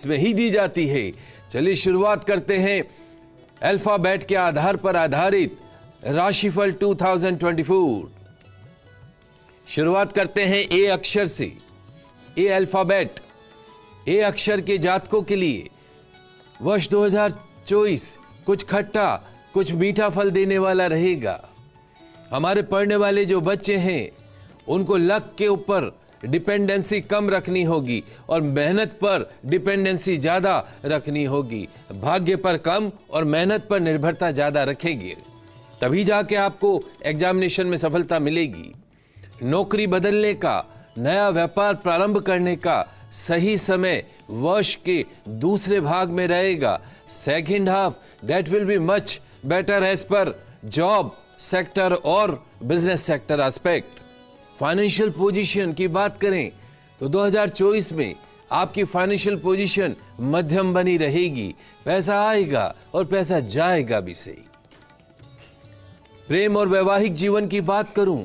इसमें ही दी जाती है। चलिए शुरुआत करते हैं अल्फाबेट के आधार पर आधारित राशिफल 2024। शुरुआत करते हैं ए अक्षर से। ए अल्फाबेट, ए अक्षर के जातकों के लिए वर्ष 2024 कुछ खट्टा कुछ मीठा फल देने वाला रहेगा। हमारे पढ़ने वाले जो बच्चे हैं उनको लक के ऊपर डिपेंडेंसी कम रखनी होगी और मेहनत पर डिपेंडेंसी ज्यादा रखनी होगी। भाग्य पर कम और मेहनत पर निर्भरता ज्यादा रखेंगे, तभी जाके आपको एग्जामिनेशन में सफलता मिलेगी। नौकरी बदलने का, नया व्यापार प्रारंभ करने का सही समय वर्ष के दूसरे भाग में रहेगा। Second half that will be much better as per job sector और business sector aspect. Financial position की बात करें तो 2024 में आपकी फाइनेंशियल पोजीशन मध्यम बनी रहेगी। पैसा आएगा और पैसा जाएगा भी सही। प्रेम और वैवाहिक जीवन की बात करूं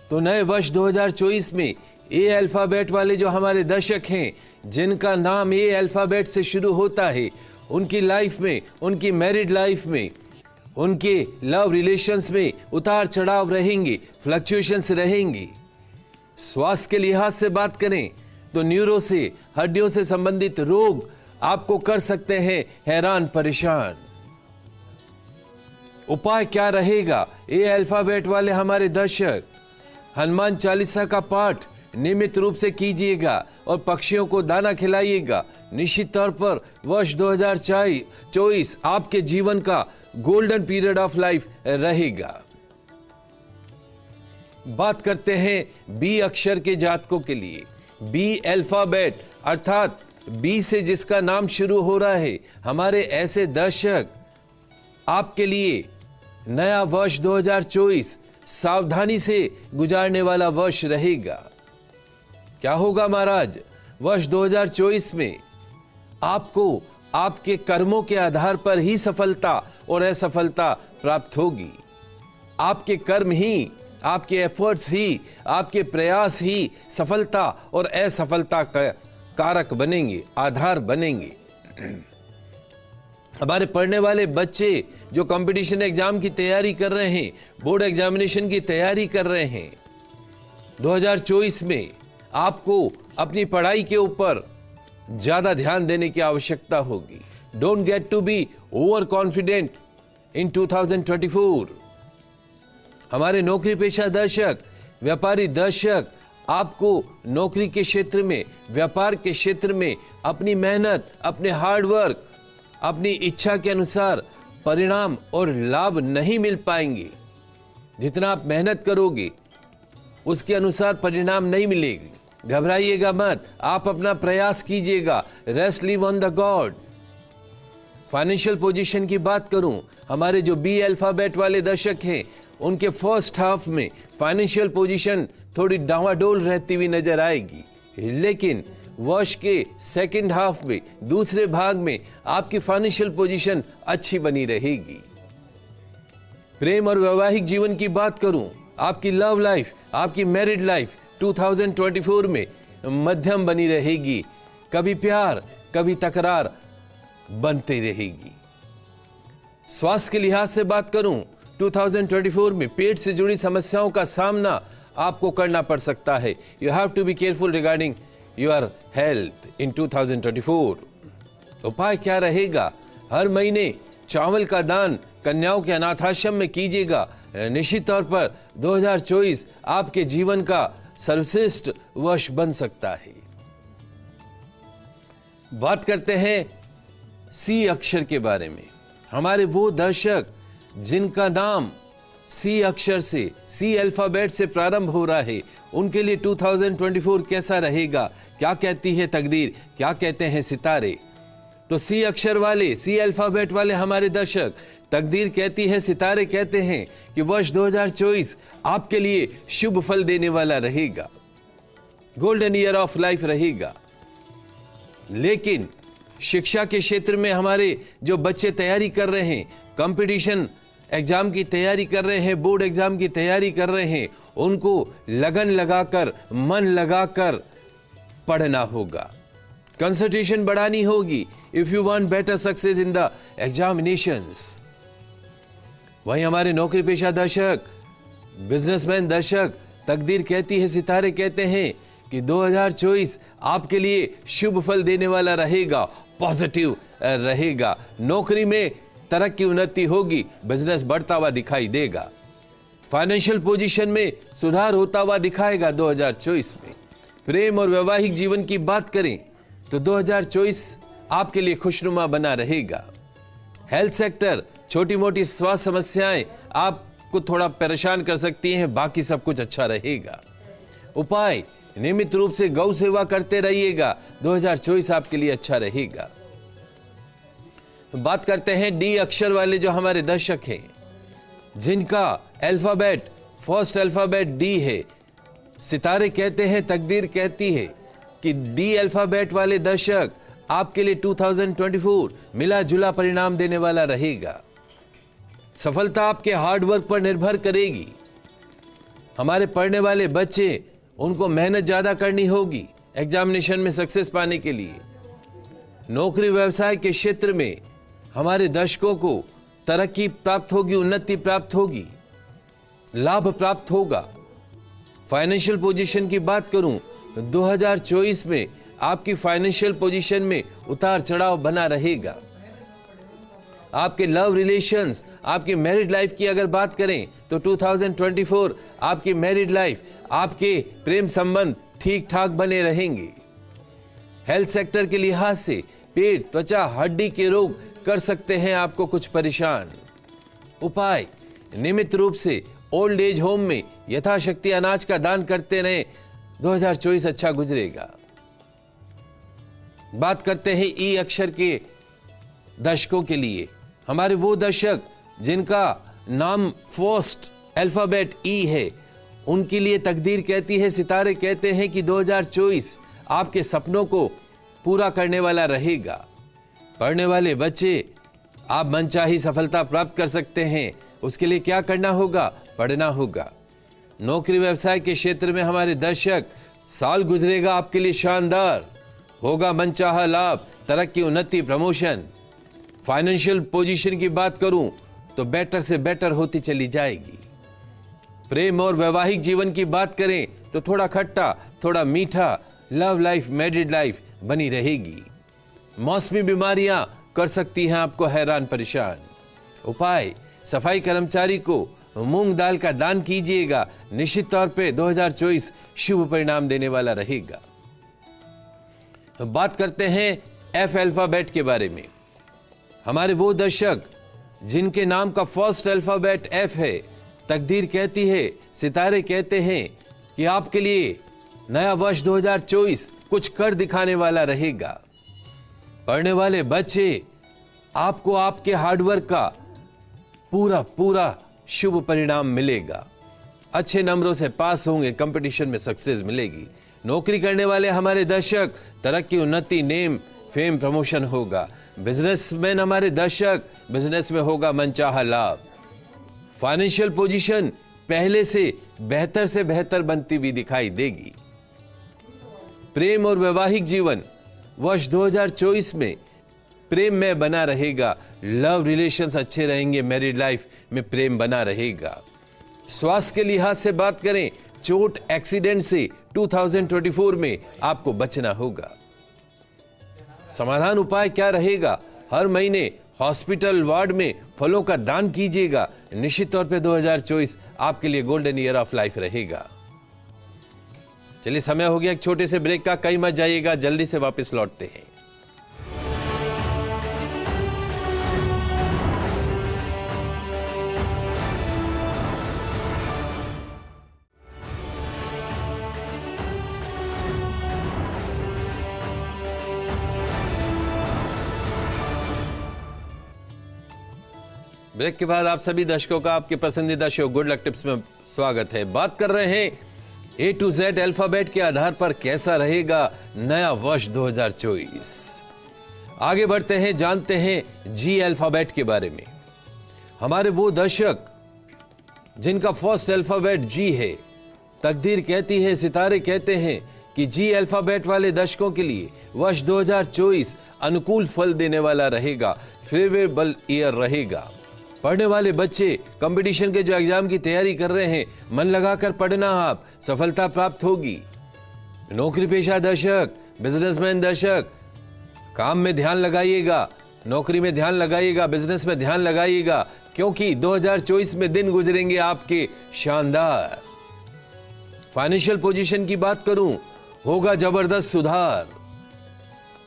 तो नए वर्ष 2024 में ए अल्फाबेट वाले जो हमारे दर्शक हैं जिनका नाम ए अल्फाबेट से शुरू होता है, उनकी लाइफ में, उनकी मैरिड लाइफ में, उनके लव रिलेशंस में उतार चढ़ाव रहेंगे, फ्लक्चुएशंस रहेंगी। स्वास्थ्य के लिहाज से बात करें तो न्यूरो से, हड्डियों से संबंधित रोग आपको कर सकते हैं हैरान परेशान। उपाय क्या रहेगा ए अल्फाबेट वाले हमारे दर्शक? हनुमान चालीसा का पाठ नियमित रूप से कीजिएगा और पक्षियों को दाना खिलाइएगा। निश्चित तौर पर वर्ष 2024 आपके जीवन का गोल्डन पीरियड ऑफ लाइफ रहेगा। बात करते हैं बी अक्षर के जातकों के लिए। बी अल्फाबेट अर्थात बी से जिसका नाम शुरू हो रहा है, हमारे ऐसे दर्शक, आपके लिए नया वर्ष 2024 सावधानी से गुजारने वाला वर्ष रहेगा। क्या होगा महाराज? वर्ष 2024 में आपको आपके कर्मों के आधार पर ही सफलता और असफलता प्राप्त होगी। आपके कर्म ही, आपके एफर्ट्स ही, आपके प्रयास ही सफलता और असफलता का कारक बनेंगे, आधार बनेंगे। हमारे पढ़ने वाले बच्चे जो कंपटीशन एग्जाम की तैयारी कर रहे हैं, बोर्ड एग्जामिनेशन की तैयारी कर रहे हैं, 2024 में आपको अपनी पढ़ाई के ऊपर ज्यादा ध्यान देने की आवश्यकता होगी। Don't get to be over confident in 2024। हमारे नौकरी पेशा दर्शक, व्यापारी दर्शक, आपको नौकरी के क्षेत्र में, व्यापार के क्षेत्र में अपनी मेहनत, अपने हार्डवर्क, अपनी इच्छा के अनुसार परिणाम और लाभ नहीं मिल पाएंगे। जितना आप मेहनत करोगे उसके अनुसार परिणाम नहीं मिलेगी। घबराइएगा मत, आप अपना प्रयास कीजिएगा। Rest leave on the God. Financial position की बात करूं, हमारे जो बी अल्फाबेट वाले दर्शक हैं उनके फर्स्ट हाफ में फाइनेंशियल पोजीशन थोड़ी डावाडोल रहती हुई नजर आएगी, लेकिन वर्ष के सेकंड हाफ में, दूसरे भाग में आपकी फाइनेंशियल पोजीशन अच्छी बनी रहेगी। प्रेम और वैवाहिक जीवन की बात करूं, आपकी लव लाइफ, आपकी मैरिड लाइफ 2024 में मध्यम बनी रहेगी। कभी प्यार कभी तकरार बनती रहेगी। स्वास्थ्य के लिहाज से बात करूं, 2024 में पेट से जुड़ी समस्याओं का सामना आपको करना पड़ सकता है। You have to be careful regarding your health in 2024। उपाय क्या रहेगा? हर महीने चावल का दान कन्याओं के अनाथाश्रम में कीजिएगा। निश्चित तौर पर 2024 आपके जीवन का सर्वश्रेष्ठ वर्ष बन सकता है। बात करते हैं सी अक्षर के बारे में। हमारे वो दर्शक जिनका नाम सी अक्षर से, सी अल्फाबेट से प्रारंभ हो रहा है, उनके लिए 2024 कैसा रहेगा? क्या कहती है तकदीर, क्या कहते हैं सितारे? तो सी अक्षर वाले, सी अल्फाबेट वाले हमारे दर्शक, तकदीर कहती है, सितारे कहते हैं कि वर्ष 2024 आपके लिए शुभ फल देने वाला रहेगा। गोल्डन ईयर ऑफ लाइफ रहेगा। लेकिन शिक्षा के क्षेत्र में हमारे जो बच्चे तैयारी कर रहे हैं, कंपटीशन एग्जाम की तैयारी कर रहे हैं, बोर्ड एग्जाम की तैयारी कर रहे हैं, उनको लगन लगाकर, मन लगाकर पढ़ना होगा। कंसंट्रेशन बढ़ानी होगी if you want better success in the examinations. वहीं हमारे नौकरी पेशा दर्शक, बिजनेसमैन दर्शक, तकदीर कहती है, सितारे कहते हैं कि 2024 आपके लिए शुभ फल देने वाला रहेगा, पॉजिटिव रहेगा। नौकरी में तरक्की उन्नति होगी, बिजनेस बढ़ता हुआ दिखाई देगा, फाइनेंशियल पोजीशन में सुधार होता हुआ दिखाएगा 2024 में। प्रेम और वैवाहिक जीवन की बात करें तो 2024 आपके लिए खुशनुमा बना रहेगा। हेल्थ सेक्टर, छोटी मोटी स्वास्थ्य समस्याएं आपको थोड़ा परेशान कर सकती हैं, बाकी सब कुछ अच्छा रहेगा। उपाय, नियमित रूप से गौ सेवा करते रहिएगा, 2024 आपके लिए अच्छा रहेगा। बात करते हैं डी अक्षर वाले जो हमारे दर्शक हैं, जिनका अल्फाबेट, फर्स्ट अल्फाबेट डी है। सितारे कहते हैं, तकदीर कहती है कि डी अल्फाबेट वाले दर्शक आपके लिए 2024 मिला जुला परिणाम देने वाला रहेगा। सफलता आपके हार्ड वर्क पर निर्भर करेगी। हमारे पढ़ने वाले बच्चे, उनको मेहनत ज्यादा करनी होगी एग्जामिनेशन में सक्सेस पाने के लिए। नौकरी व्यवसाय के क्षेत्र में हमारे दर्शकों को तरक्की प्राप्त होगी, उन्नति प्राप्त होगी, लाभ प्राप्त होगा। फाइनेंशियल पोजीशन की बात करूं तो 2024 में आपकी फाइनेंशियल पोजीशन में उतार चढ़ाव बना रहेगा। आपके लव रिलेशंस, आपकी मैरिड लाइफ की अगर बात करें तो 2024 आपकी मैरिड लाइफ, आपके प्रेम संबंध ठीक ठाक बने रहेंगे। हेल्थ सेक्टर के लिहाज से पेट, त्वचा, हड्डी के रोग कर सकते हैं आपको कुछ परेशान। उपाय, नियमित रूप से ओल्ड एज होम में यथाशक्ति अनाज का दान करते रहे, 2024 अच्छा गुजरेगा। बात करते हैं ई अक्षर के दर्शकों के लिए। हमारे वो दर्शक जिनका नाम फर्स्ट अल्फाबेट ई है, उनके लिए तकदीर कहती है, सितारे कहते हैं कि 2024 आपके सपनों को पूरा करने वाला रहेगा। पढ़ने वाले बच्चे, आप मनचाही सफलता प्राप्त कर सकते हैं। उसके लिए क्या करना होगा? पढ़ना होगा। नौकरी व्यवसाय के क्षेत्र में हमारे दर्शक, साल गुजरेगा आपके लिए शानदार, होगा मनचाहा लाभ, तरक्की, उन्नति, प्रमोशन। फाइनेंशियल पोजीशन की बात करूं तो बेटर से बेटर होती चली जाएगी। प्रेम और वैवाहिक जीवन की बात करें तो थोड़ा खट्टा, थोड़ा मीठा लव लाइफ, मैरिड लाइफ बनी रहेगी। मौसमी बीमारियां कर सकती हैं आपको हैरान परेशान। उपाय, सफाई कर्मचारी को मूंग दाल का दान कीजिएगा, निश्चित तौर पे 2024 शुभ परिणाम देने वाला रहेगा। तो बात करते हैं एफ अल्फाबेट के बारे में। हमारे वो दर्शक जिनके नाम का फर्स्ट अल्फाबेट एफ है, तकदीर कहती है, सितारे कहते हैं कि आपके लिए नया वर्ष 2024 कुछ कर दिखाने वाला रहेगा। पढ़ने वाले बच्चे, आपको आपके हार्डवर्क का पूरा शुभ परिणाम मिलेगा। अच्छे नंबरों से पास होंगे, कंपटीशन में सक्सेस मिलेगी। नौकरी करने वाले हमारे दर्शक, तरक्की, उन्नति, नेम, फेम, प्रमोशन होगा। बिजनेसमैन हमारे दर्शक, बिजनेस में होगा मनचाहा लाभ। फाइनेंशियल पोजीशन पहले से बेहतर बनती भी दिखाई देगी। प्रेम और वैवाहिक जीवन वर्ष 2024 में प्रेम में बना रहेगा, लव रिलेशंस अच्छे रहेंगे, मैरिड लाइफ में प्रेम बना रहेगा। स्वास्थ्य के लिहाज से बात करें, चोट, एक्सीडेंट से 2024 में आपको बचना होगा। समाधान उपाय क्या रहेगा? हर महीने हॉस्पिटल वार्ड में फलों का दान कीजिएगा, निश्चित तौर पे 2024 आपके लिए गोल्डन ईयर ऑफ लाइफ रहेगा। चलिए, समय हो गया एक छोटे से ब्रेक का, कहीं मत जाइएगा, जल्दी से वापस लौटते हैं। ब्रेक के बाद आप सभी दर्शकों का आपके पसंदीदा शो गुड लक टिप्स में स्वागत है। बात कर रहे हैं ए टू जेड अल्फाबेट के आधार पर कैसा रहेगा नया वर्ष 2024। आगे बढ़ते हैं, जानते हैं जी अल्फाबेट के बारे में। हमारे वो दर्शक जिनका फर्स्ट अल्फाबेट जी है, तकदीर कहती है, सितारे कहते हैं कि जी अल्फाबेट वाले दर्शकों के लिए वर्ष 2024 अनुकूल फल देने वाला रहेगा, फेवरेबल ईयर रहेगा। पढ़ने वाले बच्चे, कंपटीशन के जो एग्जाम की तैयारी कर रहे हैं, मन लगाकर पढ़ना, आप सफलता प्राप्त होगी। नौकरी पेशा दर्शक, बिजनेसमैन दर्शक, काम में ध्यान लगाइएगा, नौकरी में ध्यान लगाइएगा, बिजनेस में ध्यान लगाइएगा, क्योंकि 2024 में दिन गुजरेंगे आपके शानदार। फाइनेंशियल पोजीशन की बात करूं, होगा जबरदस्त सुधार।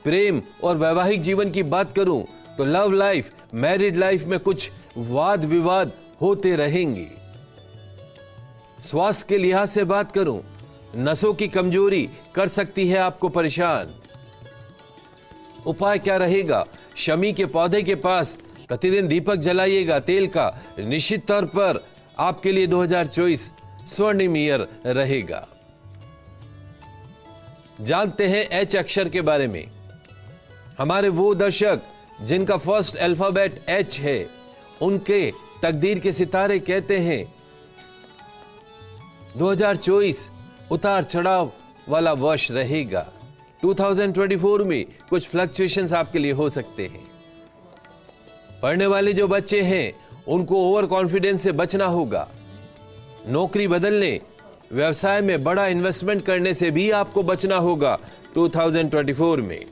प्रेम और वैवाहिक जीवन की बात करूं तो लव लाइफ, मैरिड लाइफ में कुछ वाद विवाद होते रहेंगे। स्वास्थ्य के लिहाज से बात करूं, नसों की कमजोरी कर सकती है आपको परेशान। उपाय क्या रहेगा? शमी के पौधे के पास प्रतिदिन दीपक जलाइएगा तेल का। निश्चित तौर पर आपके लिए 2024 स्वर्णिम ईयर रहेगा। जानते हैं एच अक्षर के बारे में। हमारे वो दर्शक जिनका फर्स्ट अल्फाबेट एच है, उनके तकदीर के सितारे कहते हैं 2024 उतार चढ़ाव वाला वर्ष रहेगा। 2024 में कुछ फ्लक्चुएशंस आपके लिए हो सकते हैं। पढ़ने वाले जो बच्चे हैं, उनको ओवर कॉन्फिडेंस से बचना होगा। नौकरी बदलने, व्यवसाय में बड़ा इन्वेस्टमेंट करने से भी आपको बचना होगा 2024 में।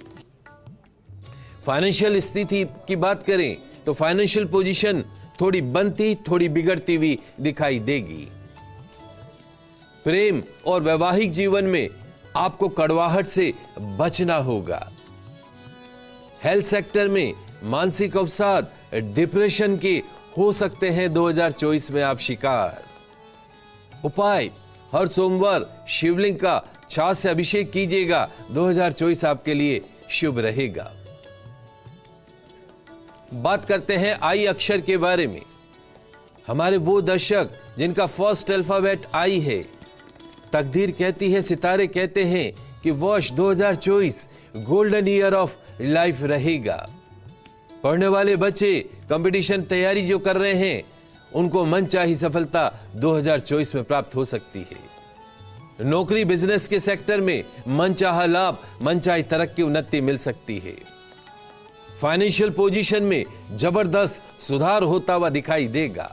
फाइनेंशियल स्थिति की बात करें तो फाइनेंशियल पोजीशन थोड़ी बनती थोड़ी बिगड़ती हुई दिखाई देगी। प्रेम और वैवाहिक जीवन में आपको कड़वाहट से बचना होगा। हेल्थ सेक्टर में मानसिक अवसाद, डिप्रेशन के हो सकते हैं 2024 में आप शिकार। उपाय, हर सोमवार शिवलिंग का छाछ से अभिषेक कीजिएगा। 2024 आपके लिए शुभ रहेगा। बात करते हैं आई अक्षर के बारे में। हमारे वो दर्शक जिनका फर्स्ट अल्फाबेट आई है, तकदीर कहती है, सितारे कहते हैं कि वर्ष 2024 गोल्डन ईयर ऑफ लाइफ रहेगा। पढ़ने वाले बच्चे, कंपटीशन तैयारी जो कर रहे हैं, उनको मनचाही सफलता 2024 में प्राप्त हो सकती है। नौकरी बिजनेस के सेक्टर में मनचाहा लाभ, मनचाही तरक्की, उन्नति मिल सकती है। फाइनेंशियल पोजीशन में जबरदस्त सुधार होता हुआ दिखाई देगा।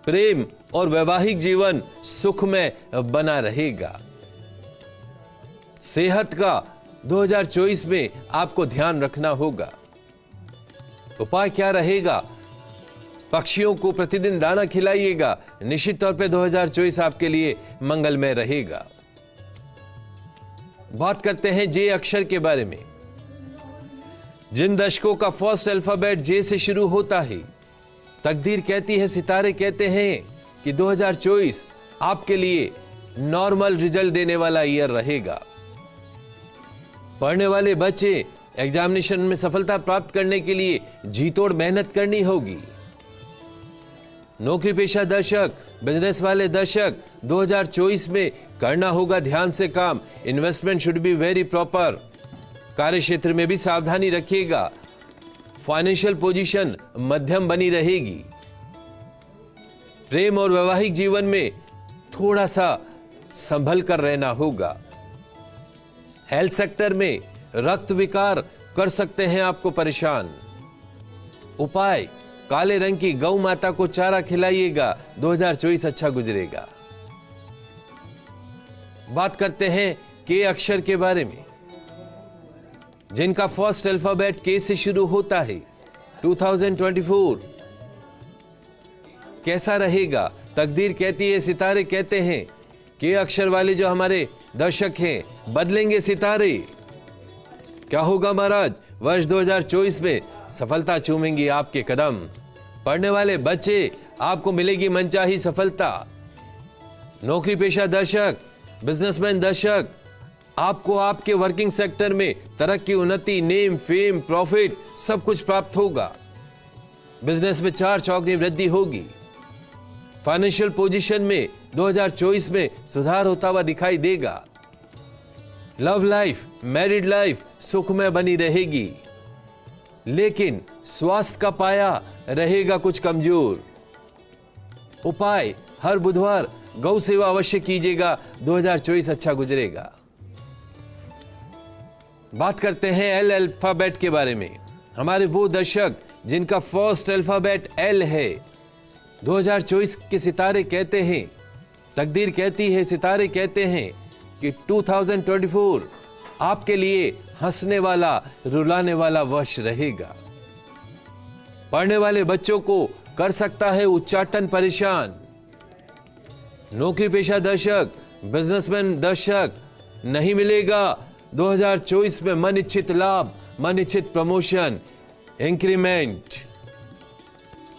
प्रेम और वैवाहिक जीवन सुख में बना रहेगा। सेहत का 2024 में आपको ध्यान रखना होगा। उपाय क्या रहेगा? पक्षियों को प्रतिदिन दाना खिलाइएगा। निश्चित तौर पे 2024 आपके लिए मंगलमय रहेगा। बात करते हैं जे अक्षर के बारे में। जिन दर्शकों का फर्स्ट अल्फाबेट जे से शुरू होता है, तकदीर कहती है, सितारे कहते हैं कि 2024 आपके लिए नॉर्मल रिजल्ट देने वाला ईयर रहेगा। पढ़ने वाले बच्चे, एग्जामिनेशन में सफलता प्राप्त करने के लिए जी तोड़ मेहनत करनी होगी। नौकरी पेशा दर्शक, बिजनेस वाले दर्शक, 2024 में करना होगा ध्यान से काम। Investment should be very proper. कार्य क्षेत्र में भी सावधानी रखिएगा। फाइनेंशियल पोजीशन मध्यम बनी रहेगी। प्रेम और वैवाहिक जीवन में थोड़ा सा संभल कर रहना होगा। हेल्थ सेक्टर में रक्त विकार कर सकते हैं आपको परेशान। उपाय, काले रंग की गौ माता को चारा खिलाइएगा। 2024 अच्छा गुजरेगा। बात करते हैं के अक्षर के बारे में। जिनका फर्स्ट अल्फाबेट के से शुरू होता है, 2024 कैसा रहेगा? तकदीर कहती है, सितारे कहते हैं, के अक्षर वाले जो हमारे दर्शक हैं, बदलेंगे सितारे। क्या होगा महाराज? वर्ष 2024 में सफलता चूमेंगी आपके कदम। पढ़ने वाले बच्चे, आपको मिलेगी मनचाही सफलता। नौकरी पेशा दर्शक, बिजनेसमैन दर्शक, आपको आपके वर्किंग सेक्टर में तरक्की, उन्नति, नेम, फेम, प्रॉफिट सब कुछ प्राप्त होगा। बिजनेस में चार चौगनी वृद्धि होगी। फाइनेंशियल पोजीशन में 2024 में सुधार होता हुआ दिखाई देगा। लव लाइफ, मैरिड लाइफ सुखमय बनी रहेगी, लेकिन स्वास्थ्य का पाया रहेगा कुछ कमजोर। उपाय, हर बुधवार गौ सेवा अवश्य कीजिएगा। 2024 अच्छा गुजरेगा। बात करते हैं एल अल्फाबेट के बारे में। हमारे वो दर्शक जिनका फर्स्ट अल्फाबेट एल है, 2024 के सितारे कहते हैं, तकदीर कहती है, सितारे कहते हैं कि 2024 आपके लिए हंसने वाला, रुलाने वाला वर्ष रहेगा। पढ़ने वाले बच्चों को कर सकता है उच्चाटन परेशान। नौकरी पेशा दर्शक, बिजनेसमैन दर्शक, नहीं मिलेगा 2024 में मन इच्छित लाभ, मन इच्छित प्रमोशन, इंक्रीमेंट।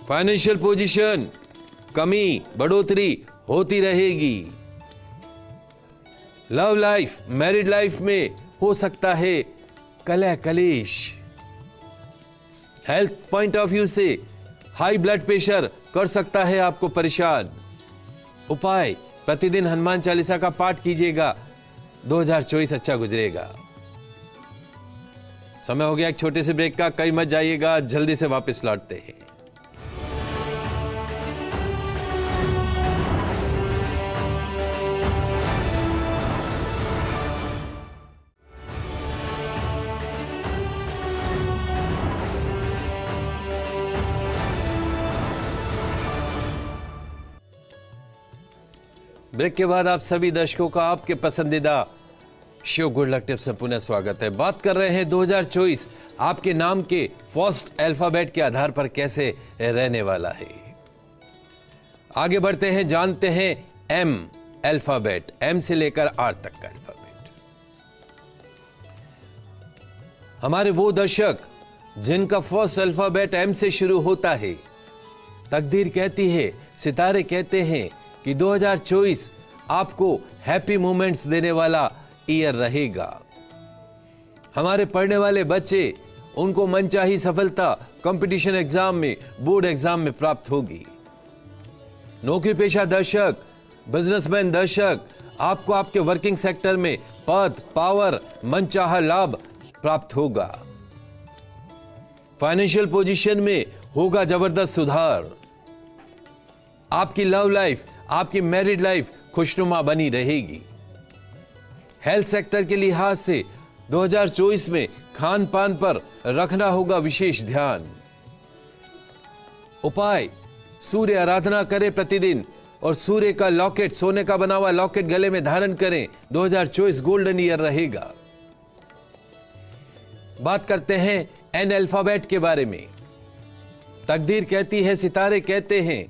फाइनेंशियल पोजीशन कमी बढ़ोतरी होती रहेगी। लव लाइफ, मैरिड लाइफ में हो सकता है कलह कलेश। हेल्थ पॉइंट ऑफ व्यू से हाई ब्लड प्रेशर कर सकता है आपको परेशान। उपाय, प्रतिदिन हनुमान चालीसा का पाठ कीजिएगा, 2024 अच्छा गुजरेगा। समय हो गया एक छोटे से ब्रेक का, कहीं मत जाइएगा, जल्दी से वापस लौटते हैं। ब्रेक के बाद आप सभी दर्शकों का आपके पसंदीदा शो गुड लक टिप्स में पुनः स्वागत है। बात कर रहे हैं 2024 आपके नाम के फर्स्ट अल्फाबेट के आधार पर कैसे रहने वाला है। आगे बढ़ते हैं, जानते हैं एम अल्फाबेट, एम से लेकर आर तक का अल्फाबेट। हमारे वो दर्शक जिनका फर्स्ट अल्फाबेट एम से शुरू होता है, तकदीर कहती है, सितारे कहते हैं कि 2024 आपको हैप्पी मोमेंट्स देने वाला ईयर रहेगा। हमारे पढ़ने वाले बच्चे, उनको मनचाही सफलता कंपटीशन एग्जाम में, बोर्ड एग्जाम में प्राप्त होगी। नौकरी पेशा दर्शक, बिजनेसमैन दर्शक, आपको आपके वर्किंग सेक्टर में पद, पावर, मनचाहा लाभ प्राप्त होगा। फाइनेंशियल पोजीशन में होगा जबरदस्त सुधार। आपकी लव लाइफ, आपकी मैरिड लाइफ खुशनुमा बनी रहेगी। हेल्थ सेक्टर के लिहाज से 2024 में खान पान पर रखना होगा विशेष ध्यान। उपाय, सूर्य आराधना करें प्रतिदिन और सूर्य का लॉकेट, सोने का बना हुआ लॉकेट गले में धारण करें, 2024 गोल्डन ईयर रहेगा। बात करते हैं एन अल्फाबेट के बारे में। तकदीर कहती है, सितारे कहते हैं,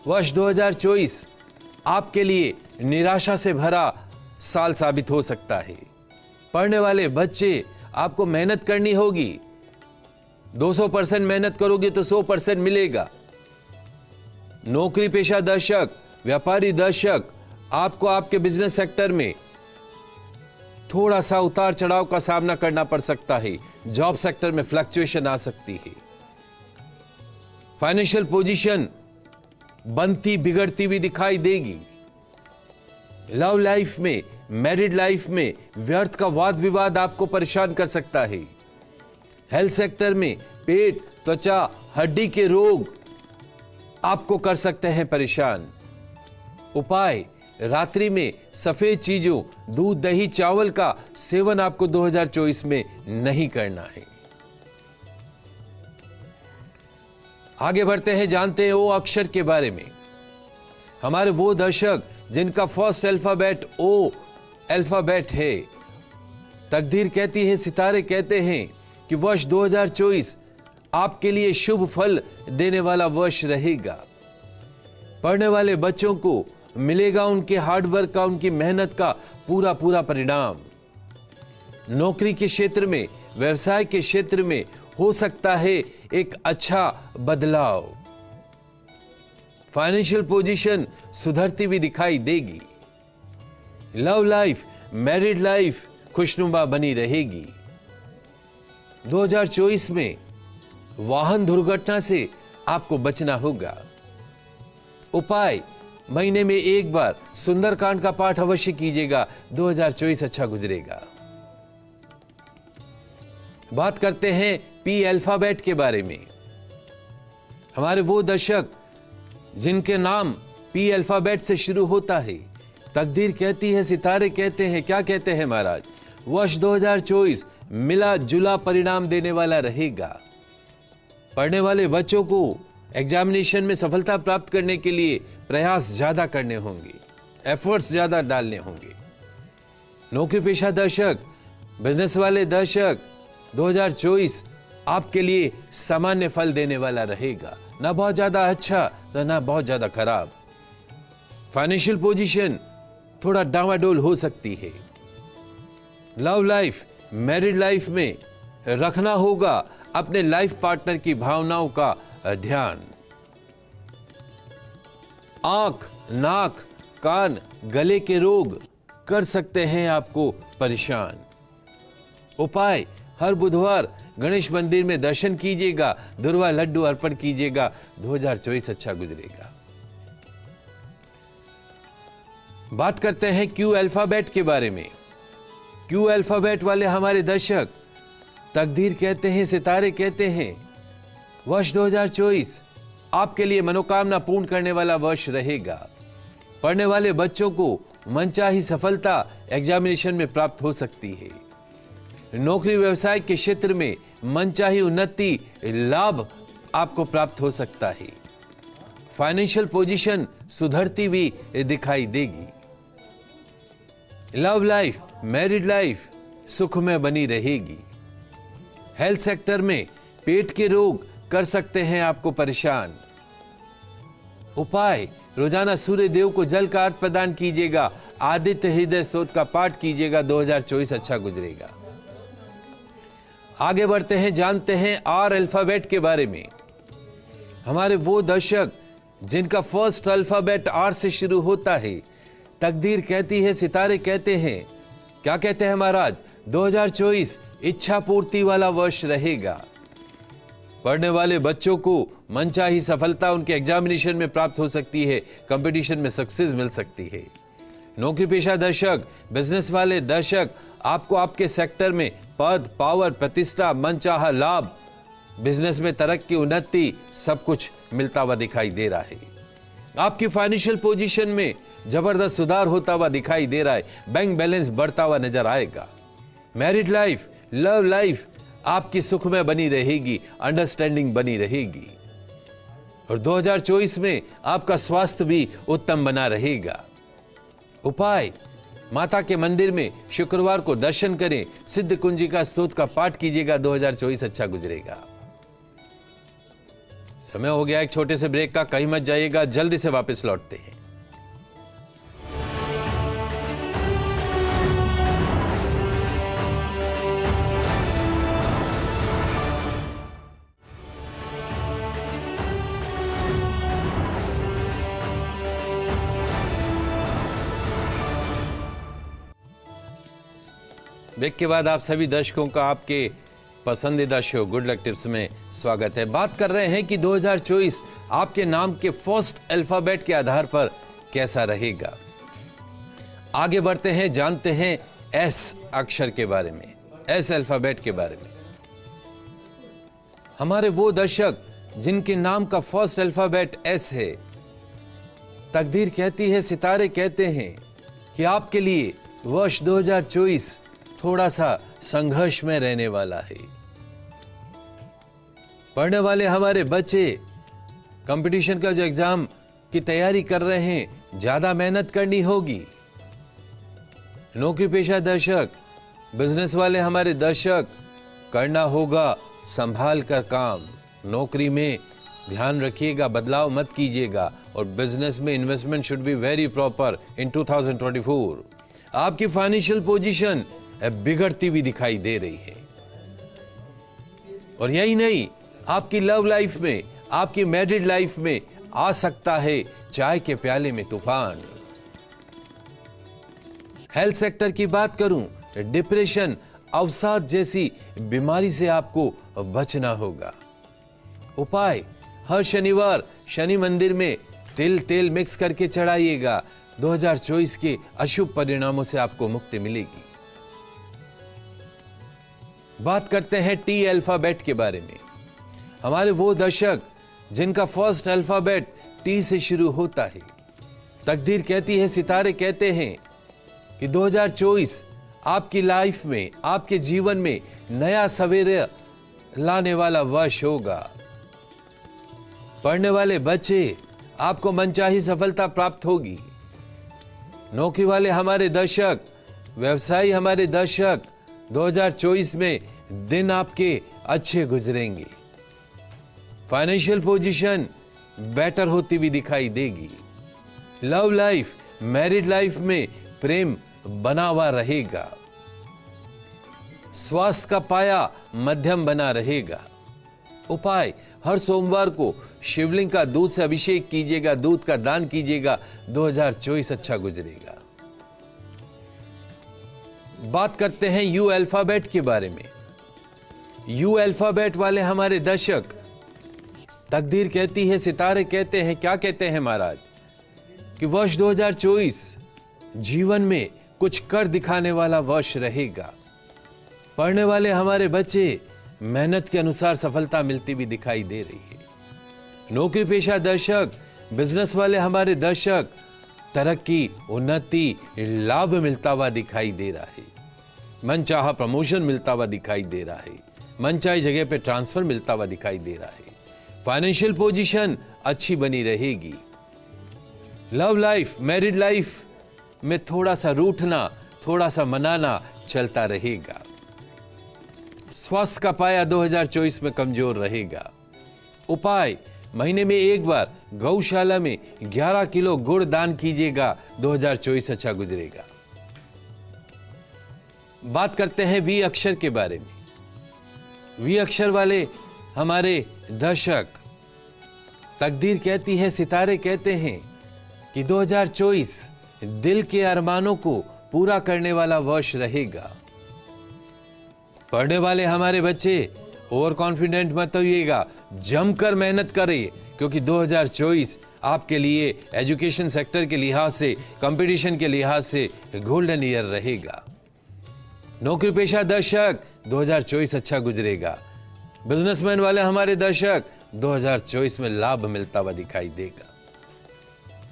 वर्ष 2024 आपके लिए निराशा से भरा साल साबित हो सकता है। पढ़ने वाले बच्चे, आपको मेहनत करनी होगी। 200% मेहनत करोगे तो 100% मिलेगा। नौकरी पेशा दर्शक, व्यापारी दर्शक, आपको आपके बिजनेस सेक्टर में थोड़ा सा उतार चढ़ाव का सामना करना पड़ सकता है। जॉब सेक्टर में फ्लक्चुएशन आ सकती है। फाइनेंशियल पोजीशन बनती बिगड़ती भी दिखाई देगी। लव लाइफ में, मैरिड लाइफ में व्यर्थ का वाद विवाद आपको परेशान कर सकता है। हेल्थ सेक्टर में पेट, त्वचा, हड्डी के रोग आपको कर सकते हैं परेशान। उपाय, रात्रि में सफेद चीजों, दूध, दही, चावल का सेवन आपको 2024 में नहीं करना है। आगे बढ़ते हैं, जानते हैं ओ अक्षर के बारे में। हमारे वो दर्शक जिनका फर्स्ट अल्फाबेट ओ अल्फाबेट है, तकदीर कहती है, सितारे कहते हैं कि वर्ष 2024 आपके लिए शुभ फल देने वाला वर्ष रहेगा। पढ़ने वाले बच्चों को मिलेगा उनके हार्डवर्क का, उनकी मेहनत का पूरा पूरा परिणाम। नौकरी के क्षेत्र में, व्यवसाय के क्षेत्र में हो सकता है एक अच्छा बदलाव। फाइनेंशियल पोजीशन सुधरती भी दिखाई देगी। लव लाइफ, मैरिड लाइफ खुशनुमा बनी रहेगी। 2024 में वाहन दुर्घटना से आपको बचना होगा। उपाय, महीने में एक बार सुंदरकांड का पाठ अवश्य कीजिएगा, 2024 अच्छा गुजरेगा। बात करते हैं पी अल्फाबेट के बारे में। हमारे वो दर्शक जिनके नाम पी अल्फाबेट से शुरू होता है, तकदीर कहती है, सितारे कहते हैं, क्या कहते हैं महाराज, वर्ष 2024 मिला जुला परिणाम देने वाला रहेगा। पढ़ने वाले बच्चों को एग्जामिनेशन में सफलता प्राप्त करने के लिए प्रयास ज्यादा करने होंगे, एफर्ट्स ज्यादा डालने होंगे। नौकरी पेशा दर्शक, बिजनेस वाले दर्शक, 2024 आपके लिए सामान्य फल देने वाला रहेगा, ना बहुत ज्यादा अच्छा तो ना बहुत ज्यादा खराब। फाइनेंशियल पोजीशन थोड़ा डावाडोल हो सकती है। लव लाइफ, मैरिड लाइफ में रखना होगा अपने लाइफ पार्टनर की भावनाओं का ध्यान। आंख, नाक, कान, गले के रोग कर सकते हैं आपको परेशान। उपाय, हर बुधवार गणेश मंदिर में दर्शन कीजिएगा, दुर्वा लड्डू अर्पण कीजिएगा, 2024 अच्छा गुजरेगा। बात करते हैं क्यू अल्फाबेट के बारे में। क्यू अल्फाबेट वाले हमारे दर्शक, तकदीर कहते हैं, सितारे कहते हैं, वर्ष 2024 आपके लिए मनोकामना पूर्ण करने वाला वर्ष रहेगा। पढ़ने वाले बच्चों को मनचाही सफलता एग्जामिनेशन में प्राप्त हो सकती है। नौकरी व्यवसाय के क्षेत्र में मनचाही उन्नति, लाभ आपको प्राप्त हो सकता है। फाइनेंशियल पोजीशन सुधरती हुई दिखाई देगी। लव लाइफ, मैरिड लाइफ सुख में बनी रहेगी। हेल्थ सेक्टर में पेट के रोग कर सकते हैं आपको परेशान। उपाय, रोजाना सूर्य देव को जल का अर्घ प्रदान कीजिएगा, आदित्य हृदय स्तोत्र का पाठ कीजिएगा, 2024 अच्छा गुजरेगा। आगे बढ़ते हैं, जानते हैं आर अल्फाबेट के बारे में। हमारे वो दर्शक जिनका फर्स्ट अल्फाबेट आर से शुरू होता है, तकदीर कहती है, सितारे कहते हैं, क्या कहते हैं महाराज, 2024 इच्छा पूर्ति वाला वर्ष रहेगा। पढ़ने वाले बच्चों को मनचाही सफलता उनके एग्जामिनेशन में प्राप्त हो सकती है, कंपटीशन में सक्सेस मिल सकती है। नौकरी पेशा दर्शक, बिजनेस वाले दर्शक, आपको आपके सेक्टर में पद, पावर, प्रतिष्ठा, मनचाहा लाभ, बिजनेस में तरक्की, उन्नति सब कुछ मिलता हुआ दिखाई दे रहा है। आपकी फाइनेंशियल पोजीशन में जबरदस्त सुधार होता हुआ दिखाई दे रहा है, बैंक बैलेंस बढ़ता हुआ नजर आएगा। मैरिड लाइफ, लव लाइफ आपकी सुख में बनी रहेगी, अंडरस्टैंडिंग बनी रहेगी। और 2024 में आपका स्वास्थ्य भी उत्तम बना रहेगा। उपाय, माता के मंदिर में शुक्रवार को दर्शन करें, सिद्ध कुंजिका स्तोत्र का पाठ कीजिएगा, 2024 अच्छा गुजरेगा। समय हो गया एक छोटे से ब्रेक का, कहीं मत जाइएगा, जल्दी से वापस लौटते हैं। ब्रेक के बाद आप सभी दर्शकों का आपके पसंदीदा शो गुड लक टिप्स में स्वागत है। बात कर रहे हैं कि 2024 आपके नाम के फर्स्ट अल्फाबेट के आधार पर कैसा रहेगा। आगे बढ़ते हैं, जानते हैं एस अक्षर के बारे में, एस अल्फाबेट के बारे में। हमारे वो दर्शक जिनके नाम का फर्स्ट अल्फाबेट एस है, तकदीर कहती है, सितारे कहते हैं कि आपके लिए वर्ष 2024 थोड़ा सा संघर्ष में रहने वाला है। पढ़ने वाले हमारे बच्चे कंपटीशन का जो एग्जाम की तैयारी कर रहे हैं, ज्यादा मेहनत करनी होगी। नौकरी पेशा दर्शक, बिजनेस वाले हमारे दर्शक, करना होगा संभाल कर काम। नौकरी में ध्यान रखिएगा, बदलाव मत कीजिएगा। और बिजनेस में investment should be very proper इन 2024। आपकी फाइनेंशियल पोजीशन बिगड़ती हुई दिखाई दे रही है। और यही नहीं, आपकी लव लाइफ में, आपकी मैरिड लाइफ में आ सकता है चाय के प्याले में तूफान। हेल्थ सेक्टर की बात करूं, डिप्रेशन, अवसाद जैसी बीमारी से आपको बचना होगा। उपाय, हर शनिवार शनि मंदिर में तेल मिक्स करके चढ़ाइएगा, 2024 के अशुभ परिणामों से आपको मुक्ति मिलेगी। बात करते हैं टी अल्फाबेट के बारे में। हमारे वो दर्शक जिनका फर्स्ट अल्फाबेट टी से शुरू होता है, तकदीर कहती है, सितारे कहते हैं कि 2024 आपकी लाइफ में, आपके जीवन में नया सवेरा लाने वाला वर्ष होगा। पढ़ने वाले बच्चे, आपको मनचाही सफलता प्राप्त होगी। नौकरी वाले हमारे दर्शक, व्यवसायी हमारे दर्शक, 2024 में दिन आपके अच्छे गुजरेंगे। फाइनेंशियल पोजीशन बेटर होती हुई दिखाई देगी। लव लाइफ, मैरिड लाइफ में प्रेम बना हुआ रहेगा। स्वास्थ्य का पाया मध्यम बना रहेगा। उपाय, हर सोमवार को शिवलिंग का दूध से अभिषेक कीजिएगा, दूध का दान कीजिएगा, 2024 अच्छा गुजरेगा। बात करते हैं यू अल्फाबेट के बारे में। यू अल्फाबेट वाले हमारे दर्शक, तकदीर कहती है, सितारे कहते हैं, क्या कहते हैं महाराज, कि वर्ष 2024 जीवन में कुछ कर दिखाने वाला वर्ष रहेगा। पढ़ने वाले हमारे बच्चे, मेहनत के अनुसार सफलता मिलती भी दिखाई दे रही है। नौकरी पेशा दर्शक, बिजनेस वाले हमारे दर्शक, तरक्की, उन्नति, लाभ मिलता हुआ दिखाई दे रहा है। मनचाहा प्रमोशन मिलता हुआ दिखाई दे रहा है। मनचाही जगह पे ट्रांसफर मिलता हुआ दिखाई दे रहा है। फाइनेंशियल पोजीशन अच्छी बनी रहेगी। लव लाइफ, मैरिड लाइफ में थोड़ा सा रूठना, थोड़ा सा मनाना चलता रहेगा। स्वास्थ्य का पाया 2024 में कमजोर रहेगा। उपाय, महीने में एक बार गौशाला में 11 किलो गुड़ दान कीजिएगा, 2024 अच्छा गुजरेगा। बात करते हैं वी अक्षर के बारे में। वी अक्षर वाले हमारे दर्शक, तकदीर कहती है, सितारे कहते हैं कि 2024 दिल के अरमानों को पूरा करने वाला वर्ष रहेगा। पढ़ने वाले हमारे बच्चे, ओवर कॉन्फिडेंट मत होइएगा, जमकर मेहनत करिए, क्योंकि 2024 आपके लिए एजुकेशन सेक्टर के लिहाज से, कंपटीशन के लिहाज से गोल्डन ईयर रहेगा। नौकरी पेशा दर्शक, 2024 अच्छा गुजरेगा। बिजनेसमैन वाले हमारे दर्शक, 2024 में लाभ मिलता हुआ दिखाई देगा।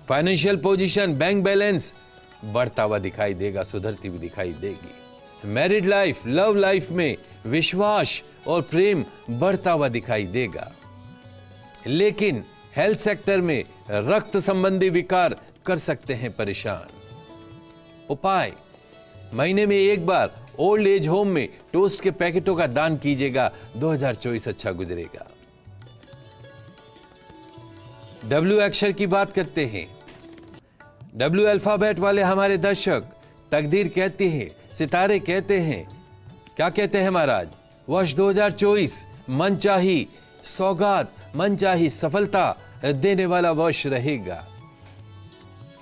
फाइनेंशियल पोजीशन, बैंक बैलेंस बढ़ता हुआ दिखाई देगा, सुधरती हुई दिखाई देगी। मैरिड लाइफ, लव लाइफ में विश्वास और प्रेम बढ़ता हुआ दिखाई देगा। लेकिन हेल्थ सेक्टर में रक्त संबंधी विकार कर सकते हैं परेशान। उपाय, महीने में एक बार ओल्ड एज होम में टोस्ट के पैकेटों का दान कीजिएगा, 2024 अच्छा गुजरेगा। डब्ल्यू अक्षर की बात करते हैं। डब्ल्यू अल्फाबेट वाले हमारे दर्शक, तकदीर कहती है, सितारे कहते हैं, क्या कहते हैं महाराज, वर्ष 2024 मनचाही सौगात, मनचाही सफलता देने वाला वर्ष रहेगा।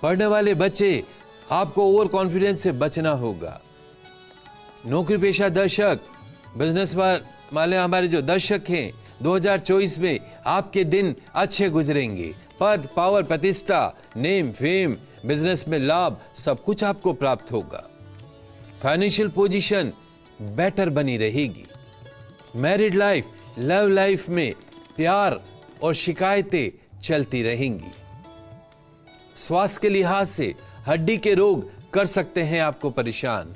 पढ़ने वाले बच्चे, आपको ओवर कॉन्फिडेंस से बचना होगा। नौकरी पेशा दर्शक, बिजनेस वाले हमारे जो दर्शक हैं, 2024 में आपके दिन अच्छे गुजरेंगे। पद, पावर, प्रतिष्ठा, नेम, फेम, बिजनेस में लाभ, सब कुछ आपको प्राप्त होगा। फाइनेंशियल पोजीशन बेटर बनी रहेगी। मैरिड लाइफ, लव लाइफ में प्यार और शिकायतें चलती रहेंगी। स्वास्थ्य के लिहाज से हड्डी के रोग कर सकते हैं आपको परेशान।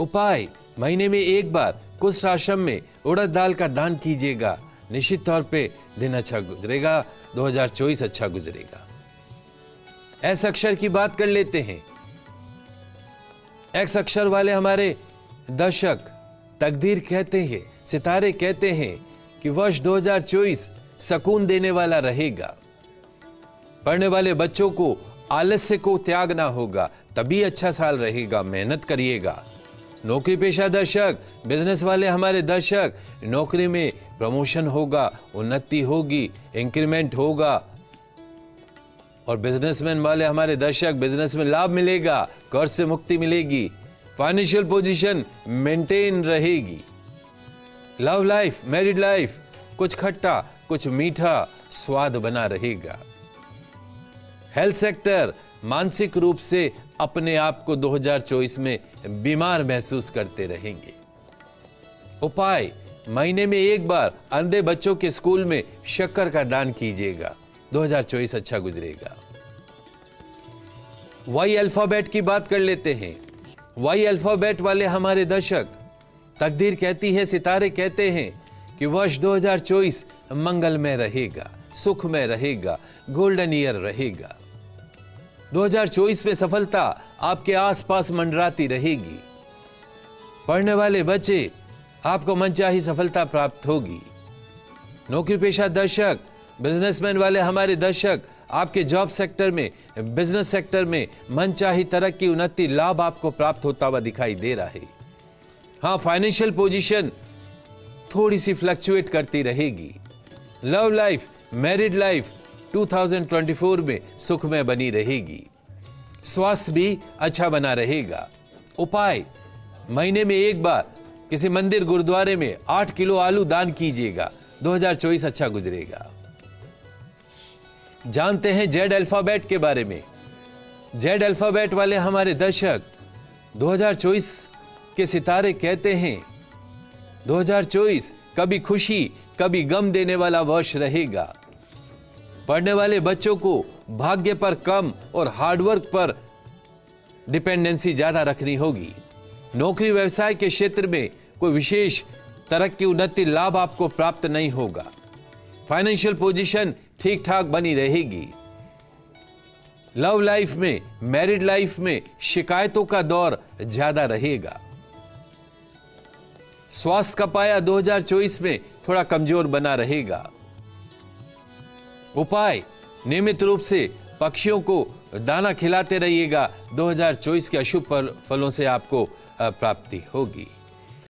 उपाय, महीने में एक बार कुछ आश्रम में उड़द दाल का दान कीजिएगा, निश्चित तौर पे दिन अच्छा गुजरेगा, 2024 अच्छा गुजरेगा। एस अक्षर की बात कर लेते हैं। एक्स अक्षर वाले हमारे दर्शक, तकदीर कहते हैं, सितारे कहते हैं कि वर्ष 2024 सुकून देने वाला रहेगा। पढ़ने वाले बच्चों को आलस्य को त्यागना होगा, तभी अच्छा साल रहेगा, मेहनत करिएगा। नौकरी पेशा दर्शक, बिजनेस वाले हमारे दर्शक, नौकरी में प्रमोशन होगा, उन्नति होगी, इंक्रीमेंट होगा। और बिजनेसमैन वाले हमारे दर्शक, बिजनेस में लाभ मिलेगा, कर्ज से मुक्ति मिलेगी, फाइनेंशियल पोजीशन मेंटेन रहेगी। लव लाइफ, मैरिड लाइफ, कुछ खट्टा कुछ मीठा स्वाद बना रहेगा। हेल्थ सेक्टर, मानसिक रूप से अपने आप को 2024 में बीमार महसूस करते रहेंगे। उपाय, महीने में एक बार अंधे बच्चों के स्कूल में शक्कर का दान कीजिएगा, 2024 अच्छा गुजरेगा। वाई अल्फाबेट की बात कर लेते हैं। वाई अल्फाबेट वाले हमारे दर्शक, तकदीर कहती है, सितारे कहते हैं कि वर्ष 2024 मंगलमय रहेगा, सुखमय रहेगा, गोल्डन ईयर रहेगा। 2024 में सफलता आपके आसपास मंडराती रहेगी। पढ़ने वाले बच्चे, आपको मनचाही सफलता प्राप्त होगी। नौकरी पेशा दर्शक, बिजनेसमैन वाले हमारे दर्शक, आपके जॉब सेक्टर में, बिजनेस सेक्टर में मनचाही तरक्की, उन्नति, लाभ आपको प्राप्त होता हुआ दिखाई दे रहा है। हाँ, फाइनेंशियल पोजीशन थोड़ी सी फ्लक्चुएट करती रहेगी। लव लाइफ, मैरिड लाइफ 2024 में सुखमय बनी रहेगी। स्वास्थ्य भी अच्छा बना रहेगा। उपाय, महीने में एक बार किसी मंदिर गुरुद्वारे में 8 किलो आलू दान कीजिएगा। 2024 अच्छा गुजरेगा। जानते हैं जेड अल्फाबेट के बारे में। जेड अल्फाबेट वाले हमारे दर्शक, 2024 के सितारे कहते हैं 2024 कभी खुशी कभी गम देने वाला वर्ष रहेगा। पढ़ने वाले बच्चों को भाग्य पर कम और हार्डवर्क पर डिपेंडेंसी ज्यादा रखनी होगी। नौकरी व्यवसाय के क्षेत्र में कोई विशेष तरक्की, उन्नति, लाभ आपको प्राप्त नहीं होगा। फाइनेंशियल पोजीशन ठीक ठाक बनी रहेगी। लव लाइफ में, मैरिड लाइफ में शिकायतों का दौर ज्यादा रहेगा। स्वास्थ्य का पाया 2024 में थोड़ा कमजोर बना रहेगा। उपाय, नियमित रूप से पक्षियों को दाना खिलाते रहिएगा। 2024 के अशुभ फलों से आपको प्राप्ति होगी।